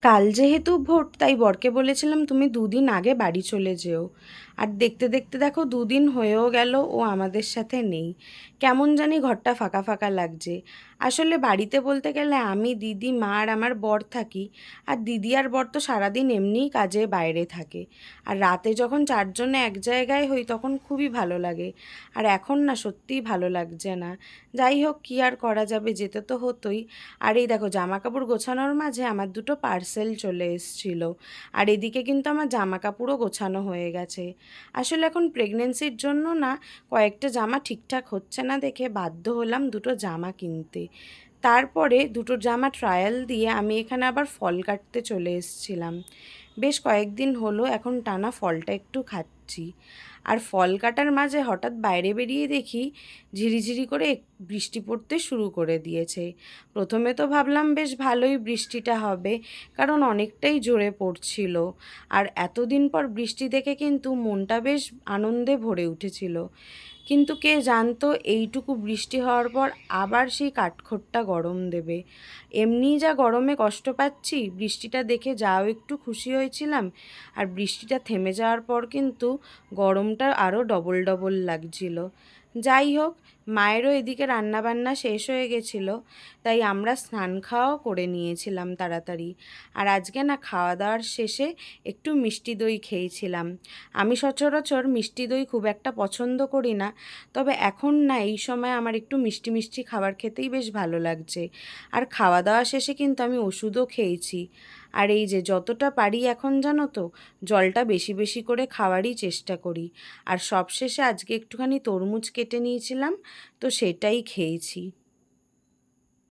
কাল যেহেতু ভোট, তাই বরকে বলেছিলাম তুমি 2 দিন আগে বাড়ি চলে যেও। আর দেখতে দেখতে দেখো 2 দিন হয়েও গেল, ও আমাদের সাথে নেই। কেমন জানি ঘরটা ফাঁকা ফাঁকা লাগছে। আসলে বাড়িতে বলতে গেলে আমি, দিদি, মা আর আমার বর থাকি। আর দিদি আর বর তো সারাদিন এমনিই কাজে বাইরে থাকে। আর রাতে যখন চারজনে এক জায়গায় হই তখন খুবই ভালো লাগে। আর এখন না, সত্যিই ভালো লাগছে না। যাই হোক, কী আর করা যাবে, যেতে তো হতোই। আর এই দেখো, জামা কাপড় গোছানোর মাঝে আমার দুটো পার্সেল চলে এসেছিলো। আর এদিকে কিন্তু আমার জামা কাপড়ও গোছানো হয়ে গেছে। আসলে এখন প্রেগনেন্সির জন্য না, কয়েকটা জামা ঠিকঠাক হচ্ছে না দেখে বাধ্য হলাম দুটো জামা কিনতে। তারপরে দুটো জামা ট্রায়াল দিয়ে আমি এখানে আবার ফল কাটতে চলে এসেছিলাম। বেশ কয়েকদিন হলো এখন টানা ফলটা একটু খাচ্ছি। আর ফল কাটার মাঝে হঠাৎ বাইরে বেরিয়ে দেখি ঝিরিঝিরি করে বৃষ্টি পড়তে শুরু করে দিয়েছে। প্রথমে তো ভাবলাম বেশ ভালোই বৃষ্টিটা হবে, কারণ অনেকটাই জোরে পড়ছিল। আর এতদিন পর বৃষ্টি দেখে কিন্তু মনটা বেশ আনন্দে ভরে উঠেছিল। কিন্তু কে জানতো এইটুকু বৃষ্টি হওয়ার পর আবার সেই কাঠখোট্টা গরম দেবে। এমনিই যা গরমে কষ্ট পাচ্ছি, বৃষ্টিটা দেখে যাও একটু খুশি হয়েছিলাম। আর বৃষ্টিটা থেমে যাওয়ার পর কিন্তু গরমটা আরও ডবল ডবল লাগছিল। যাই হোক, মায়েরও এদিকে রান্নাবান্না শেষ হয়ে গেছিলো, তাই আমরা স্নান খাওয়াও করে নিয়েছিলাম তাড়াতাড়ি। আর আজকে না, খাওয়া দাওয়ার শেষে একটু মিষ্টি দই খেয়েছিলাম। আমি সচরাচর মিষ্টি দই খুব একটা পছন্দ করি না, তবে এখন না, এই সময় আমার একটু মিষ্টি মিষ্টি খাবার খেতেই বেশ ভালো লাগছে। আর খাওয়া দাওয়া শেষে কিন্তু আমি ওষুধও খেয়েছি। আর এই যে যতটা পারি এখন জানো তো, জলটা বেশি বেশি করে খাওয়ারই চেষ্টা করি। আর সবশেষে আজকে একটুখানি তরমুজ কেটে নিয়েছিলাম, তো সেটাই খেয়েছি।